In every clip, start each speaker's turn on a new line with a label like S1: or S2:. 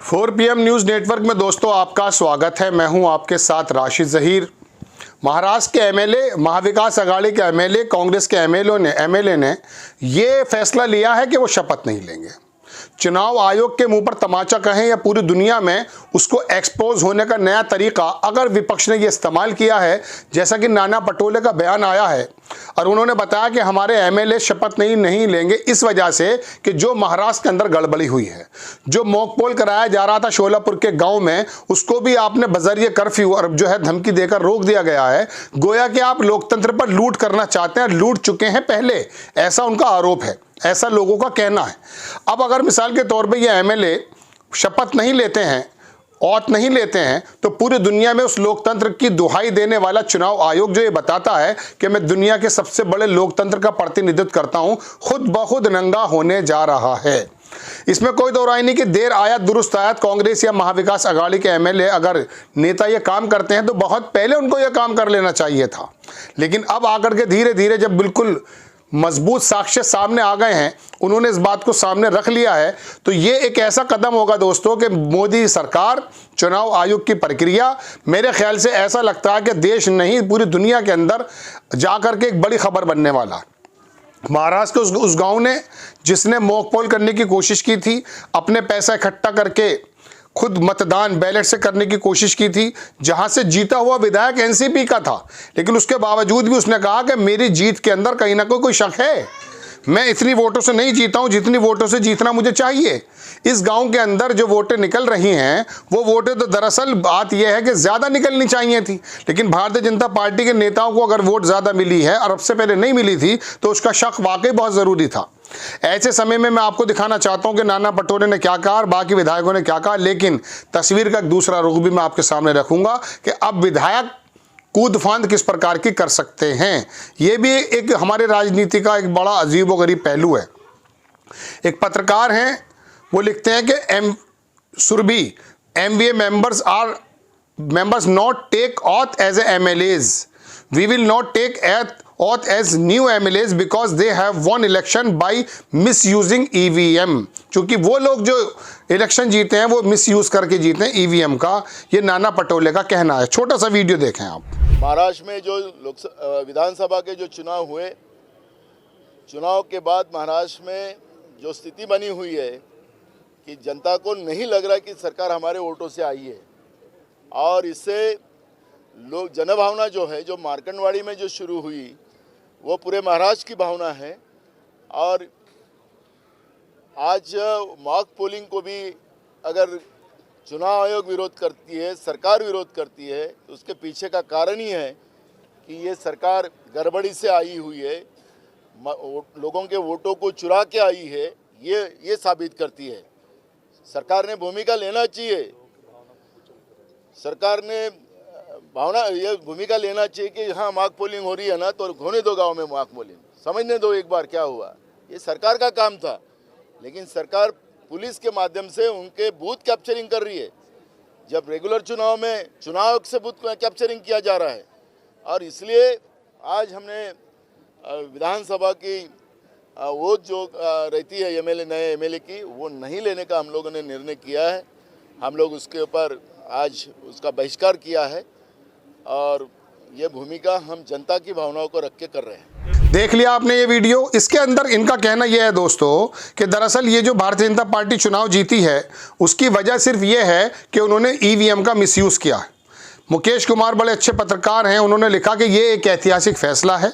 S1: 4 PM news network में दोस्तों आपका स्वागत है। मैं हूं आपके साथ राशिद ज़हीर। महाराष्ट्र के एमएलए, महाविकास अघाड़ी के एमएलए, कांग्रेस के एमएलए ने ये फैसला लिया है कि वो शपथ नहीं लेंगे। चुनाव आयोग के मुंह पर तमाचा कहें या पूरी दुनिया में उसको एक्सपोज होने का नया तरीका अगर विपक्ष ने ये इस्तेमाल किया है, जैसा कि नाना पटोले का बयान आया है और उन्होंने बताया कि हमारे एमएलए शपथ नहीं लेंगे इस वजह से कि जो महाराष्ट्र के अंदर गड़बड़ी हुई है, जो मॉक पोल कराया जा रहा था शोलापुर के गांव में, उसको भी आपने बजरिए कर्फ्यू और जो है धमकी देकर रोक दिया गया है। गोया कि आप लोकतंत्र पर लूट करना चाहते हैं, लूट चुके हैं पहले, ऐसा उनका आरोप है, ऐसा लोगों का कहना है। अब अगर मिसाल के तौर पे ये एमएलए शपथ नहीं लेते हैं, औत नहीं लेते हैं, तो पूरी दुनिया में उस लोकतंत्र की दुहाई देने वाला चुनाव आयोग जो ये बताता है कि मैं दुनिया के सबसे बड़े लोकतंत्र का प्रतिनिधित्व करता हूं, खुद ब खुद नंगा होने जा रहा है। इसमें कोई दो राय नहीं कि देर आयत दुरुस्त आयत कांग्रेस या महाविकास अघाड़ी के एमएलए अगर नेता ये काम करते हैं तो बहुत पहले उनको ये काम कर लेना चाहिए था। लेकिन अब आकर के धीरे धीरे जब बिल्कुल मजबूत साक्ष्य सामने आ गए हैं, उन्होंने इस बात को सामने रख लिया है, तो ये एक ऐसा कदम होगा दोस्तों कि मोदी सरकार, चुनाव आयोग की प्रक्रिया, मेरे ख्याल से ऐसा लगता है कि देश नहीं पूरी दुनिया के अंदर जाकर के एक बड़ी खबर बनने वाला। महाराष्ट्र के उस गांव ने जिसने मॉक पोल करने की कोशिश की थी, अपने पैसा इकट्ठा करके खुद मतदान बैलेट से करने की कोशिश की थी, जहां से जीता हुआ विधायक एनसीपी का था, लेकिन उसके बावजूद भी उसने कहा कि मेरी जीत के अंदर कहीं ना कोई शक है, मैं इतनी वोटों से नहीं जीता हूं जितनी वोटों से जीतना मुझे चाहिए। इस गांव के अंदर जो वोटें निकल रही हैं वो वोटें तो दरअसल बात यह है कि ज़्यादा निकलनी चाहिए थी, लेकिन भारतीय जनता पार्टी के नेताओं को अगर वोट ज़्यादा मिली है और अब से पहले नहीं मिली थी तो उसका शक वाकई बहुत ज़रूरी था। ऐसे समय में मैं आपको दिखाना चाहता हूं कि नाना पटोले ने क्या कहा और बाकी विधायकों ने क्या कहा, लेकिन तस्वीर का एक दूसरा रुख भी मैं आपके सामने रखूंगा कि अब विधायक कूद फांद किस प्रकार की कर सकते हैं। यह भी एक हमारे राजनीति का एक बड़ा अजीबोगरीब पहलू है। एक पत्रकार हैं, वो लिखते हैं कि Surabhi MVA members not take oath as MLAs. We will not take oath as new MLAs because they have won election by misusing EVM. क्योंकि वो लोग जो इलेक्शन जीते हैं वो मिसयूज करके जीते हैं EVM का, ये नाना पटोले का कहना है। छोटा सा वीडियो देखें आप।
S2: महाराष्ट्र में जो विधानसभा के जो चुनाव हुए, चुनाव के बाद महाराष्ट्र में जो स्थिति बनी हुई है कि जनता को नहीं लग रहा कि सरकार हमारे वोटों से आई है, और इससे लोग जनभावना जो है, जो मार्कंडवाड़ी में जो शुरू हुई वो पूरे महाराष्ट्र की भावना है। और आज मॉक पोलिंग को भी अगर चुनाव आयोग विरोध करती है, सरकार विरोध करती है, तो उसके पीछे का कारण ही है कि ये सरकार गड़बड़ी से आई हुई है, लोगों के वोटों को चुरा के आई है, ये साबित करती है। सरकार ने भूमिका लेना चाहिए, सरकार ने ये भूमिका लेना चाहिए कि हाँ मॉक पोलिंग हो रही है ना, तो होने दो गांव में मॉक पोलिंग, समझने दो एक बार क्या हुआ। ये सरकार का काम था, लेकिन सरकार पुलिस के माध्यम से उनके बूथ कैप्चरिंग कर रही है, जब रेगुलर चुनाव में चुनाव से बूथ कैप्चरिंग किया जा रहा है। और इसलिए आज हमने विधानसभा की वोट जो रहती है एमएलए, नए एमएलए की, वो नहीं लेने का हम लोगों ने निर्णय किया है। हम लोग उसके ऊपर आज उसका बहिष्कार किया है और ये भूमिका हम जनता की भावनाओं को रख के कर रहे हैं।
S1: देख लिया आपने ये वीडियो। इसके अंदर इनका कहना यह है दोस्तों कि दरअसल ये जो भारतीय जनता पार्टी चुनाव जीती है उसकी वजह सिर्फ ये है कि उन्होंने EVM का मिसयूज़ किया है। मुकेश कुमार बड़े अच्छे पत्रकार हैं, उन्होंने लिखा कि ये एक ऐतिहासिक फैसला है,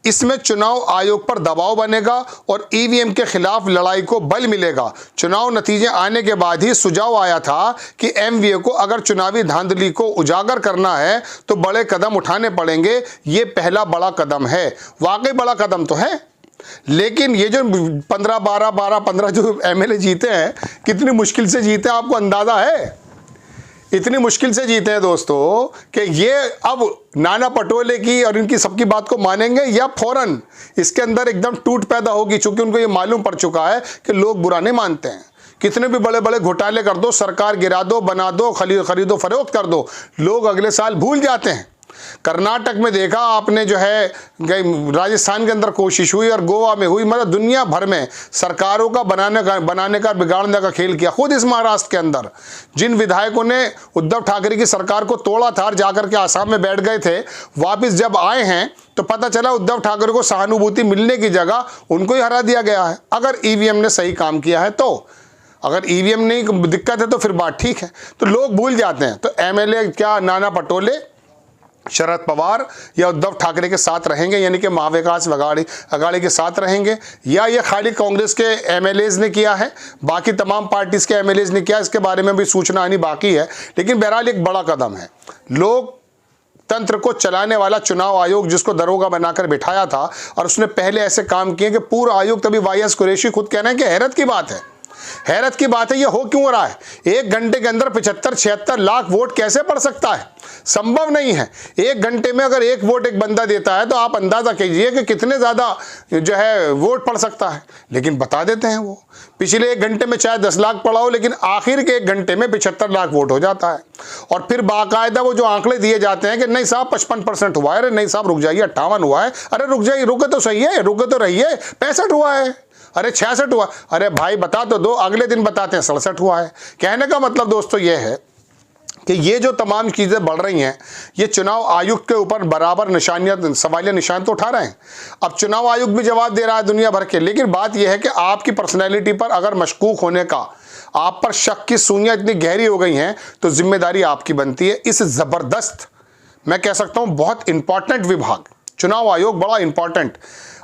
S1: इसमें चुनाव आयोग पर दबाव बनेगा और EVM के खिलाफ लड़ाई को बल मिलेगा। चुनाव नतीजे आने के बाद ही सुझाव आया था कि MVA को अगर चुनावी धांधली को उजागर करना है तो बड़े कदम उठाने पड़ेंगे। ये पहला बड़ा कदम है, वाकई बड़ा कदम तो है, लेकिन ये जो 15 जो MLA जीते हैं, कितनी मुश्किल से जीते हैं आपको अंदाजा है? इतनी मुश्किल से जीते हैं दोस्तों कि ये अब नाना पटोले की और इनकी सबकी बात को मानेंगे या फौरन इसके अंदर एकदम टूट पैदा होगी, चूंकि उनको ये मालूम पड़ चुका है कि लोग बुरा नहीं मानते हैं। कितने भी बड़े बड़े घोटाले कर दो, सरकार गिरा दो, बना दो, खरीदो फरोख्त कर दो, लोग अगले साल भूल जाते हैं। कर्नाटक में देखा आपने जो है, राजस्थान के अंदर कोशिश हुई और गोवा में हुई, मतलब दुनिया भर में सरकारों का बनाने का बिगाड़ने का खेल किया। खुद इस महाराष्ट्र के अंदर जिन विधायकों ने उद्धव ठाकरे की सरकार को तोड़ा था और जाकर के आसाम में बैठ गए थे, वापस जब आए हैं तो पता चला उद्धव ठाकरे को सहानुभूति मिलने की जगह उनको ही हरा दिया गया है। अगर ईवीएम ने सही काम किया है तो, अगर ईवीएम नहीं दिक्कत है तो फिर बात ठीक है। तो लोग भूल जाते हैं। तो एमएलए क्या नाना पटोले शरद पवार या उद्धव ठाकरे के साथ रहेंगे, यानी कि महाविकास अघाड़ी के साथ रहेंगे, या ये खाली कांग्रेस के एमएलएज ने किया है, बाकी तमाम पार्टीज के एमएलएज ने किया, इसके बारे में भी सूचना आनी बाकी है। लेकिन बहरहाल एक बड़ा कदम है। लोग तंत्र को चलाने वाला चुनाव आयोग जिसको दरोगा बनाकर बिठाया था और उसने पहले ऐसे काम किए कि पूर्व आयुक्त अभी वाई एस कुरैशी खुद कह रहे हैं कि हैरत की बात है, हैरत की बात है, ये हो क्यों रहा है। 1 घंटे के अंदर 75-76 लाख वोट कैसे पड़ सकता है, संभव नहीं है। 1 घंटे में अगर 1 वोट एक बंदा देता है तो आप अंदाजा कीजिए कि कितने ज़्यादा जो है वोट पड़ सकता है। लेकिन बता देते हैं वो पिछले 1 घंटे में चाहे 10 लाख पड़ा हो, लेकिन आखिर के 1 घंटे में 75 लाख वोट हो जाता है। और फिर बाकायदा वो जो आंकड़े दिए जाते हैं कि नहीं साहब 55% हुआ है, अरे नहीं साहब रुक जाइए 58 हुआ है, अरे रुक जाइए, रुके तो सही है, रुके तो रहिए, 65 हुआ है, अरे 66 हुआ, अरे भाई बता तो दो, अगले दिन बताते हैं 67 हुआ है। कहने का मतलब दोस्तों ये है कि ये जो तमाम चीज़ें बढ़ रही हैं, ये चुनाव आयुक्त के ऊपर बराबर निशानियाँ, सवालिया निशान तो उठा रहे हैं। अब चुनाव आयोग भी जवाब दे रहा है दुनिया भर के, लेकिन बात यह है कि आपकी पर्सनैलिटी पर अगर मशकूक होने का, आप पर शक की सुइयाँ इतनी गहरी हो गई हैं तो जिम्मेदारी आपकी बनती है। इस ज़बरदस्त, मैं कह सकता हूँ बहुत इंपॉर्टेंट विभाग चुनाव आयोग, बड़ा इंपॉर्टेंट,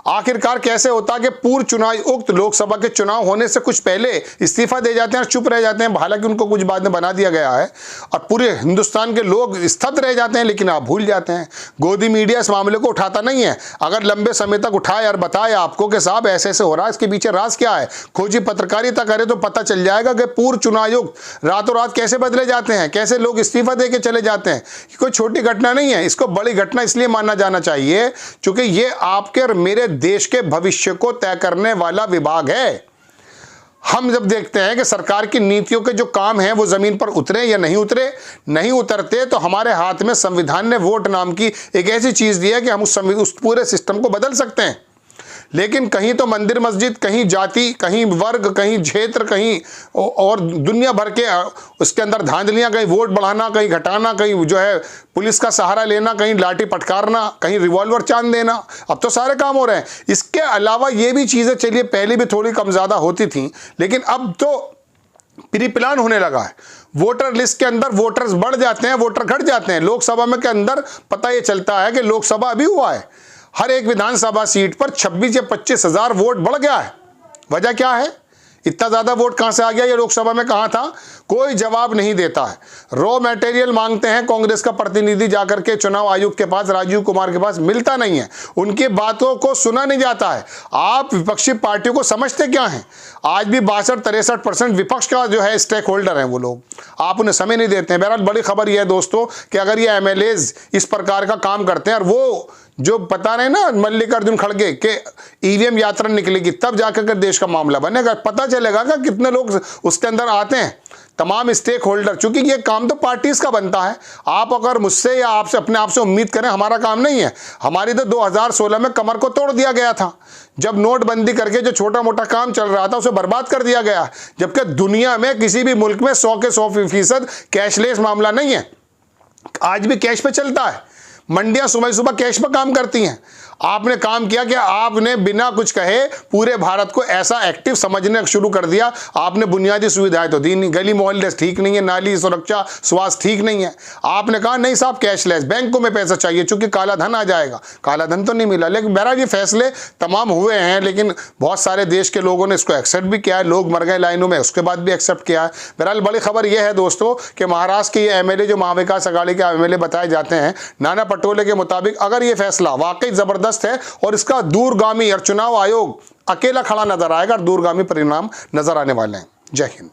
S1: आखिरकार कैसे होता है कि पूर्व चुनाव उक्त लोकसभा के चुनाव होने से कुछ पहले इस्तीफा दे जाते हैं और चुप रह जाते हैं, हालांकि उनको कुछ बाद में बना दिया गया है, और पूरे हिंदुस्तान के लोग स्तब्ध रह जाते हैं, लेकिन आप भूल जाते हैं। गोदी मीडिया इस मामले को उठाता नहीं है। अगर लंबे समय तक उठाए और बताए आपको कि साहब ऐसे ऐसे हो रहा है, इसके पीछे राज क्या है, खोजी पत्रकारिता करे तो पता चल जाएगा कि पूर्व चुनाव आयुक्त रातों रात कैसे बदले जाते हैं, कैसे लोग इस्तीफा दे के चले जाते हैं। कोई छोटी घटना नहीं है, इसको बड़ी घटना इसलिए माना जाना चाहिए क्योंकि ये आपके और मेरे देश के भविष्य को तय करने वाला विभाग है। हम जब देखते हैं कि सरकार की नीतियों के जो काम हैं वो जमीन पर उतरे या नहीं उतरे, नहीं उतरते तो हमारे हाथ में संविधान ने वोट नाम की एक ऐसी चीज दी है कि हम उस पूरे सिस्टम को बदल सकते हैं। लेकिन कहीं तो मंदिर मस्जिद, कहीं जाति, कहीं वर्ग, कहीं क्षेत्र, कहीं और दुनिया भर के उसके अंदर धांधलियां, कहीं वोट बढ़ाना, कहीं घटाना, कहीं जो है पुलिस का सहारा लेना, कहीं लाठी पटकारना, कहीं रिवॉल्वर चांद देना, अब तो सारे काम हो रहे हैं। इसके अलावा ये भी चीज़ें चलिए पहले भी थोड़ी कम ज़्यादा होती थी, लेकिन अब तो प्री प्लान होने लगा है। वोटर लिस्ट के अंदर वोटर्स बढ़ जाते हैं, वोटर घट जाते हैं। लोकसभा में के अंदर पता ये चलता है कि लोकसभा अभी हुआ है, हर एक विधानसभा सीट पर 26 या 25 हज़ार वोट बढ़ गया है। वजह क्या है, इतना ज़्यादा वोट कहाँ से आ गया, ये लोकसभा में कहाँ था, कोई जवाब नहीं देता है। रॉ मटेरियल मांगते हैं कांग्रेस का प्रतिनिधि जाकर के चुनाव आयुक्त के पास, राजीव कुमार के पास, मिलता नहीं है, उनकी बातों को सुना नहीं जाता है। आप विपक्षी पार्टियों को समझते क्या हैं, आज भी 62-63% विपक्ष का जो है स्टेक होल्डर हैं वो लोग, आप उन्हें समय नहीं देते हैं। बहरहाल बड़ी खबर यह है दोस्तों कि अगर ये एमएलएज इस प्रकार का काम करते हैं और वो जो बता रहे हैं ना मल्लिकार्जुन खड़गे के ईवीएम यात्रा निकलेगी, तब जाकर देश का मामला बनेगा, पता चलेगा कि कितने लोग उसके अंदर आते हैं, तमाम स्टेक होल्डर। चूंकि ये काम तो पार्टीज का बनता है। आप अगर मुझसे या आपसे अपने आप से उम्मीद करें, हमारा काम नहीं है। हमारी तो 2016 में कमर को तोड़ दिया गया था, जब नोटबंदी करके जो छोटा मोटा काम चल रहा था उसे बर्बाद कर दिया गया। जबकि दुनिया में किसी भी मुल्क में 100 के 100% कैशलेस मामला नहीं है, आज भी कैश पे चलता है। मंडियां सुबह सुबह कैश पर काम करती हैं। आपने काम किया कि आपने बिना कुछ कहे पूरे भारत को ऐसा एक्टिव समझने शुरू कर दिया। आपने बुनियादी सुविधाएं तो दी नहीं, गली मोहल्ले ठीक नहीं है, नाली सुरक्षा स्वास्थ्य ठीक नहीं है। आपने कहा नहीं साहब कैशलेस, बैंकों में पैसा चाहिए चूंकि काला धन आ जाएगा, काला धन तो नहीं मिला। लेकिन बहरहाल ये फैसले तमाम हुए हैं, लेकिन बहुत सारे देश के लोगों ने इसको एक्सेप्ट भी किया है। लोग मर गए लाइनों में, उसके बाद भी एक्सेप्ट किया है। बहरहाल बड़ी खबर यह है दोस्तों कि महाराष्ट्र के ये एमएलए जो महाविकास अघाड़ी के एमएलए बताए जाते हैं, नाना पटोले के मुताबिक अगर ये फैसला वाकई जबरदस्त है और इसका दूरगामी और चुनाव आयोग अकेला खड़ा नजर आएगा और दूरगामी परिणाम नजर आने वाले हैं। जय हिंद।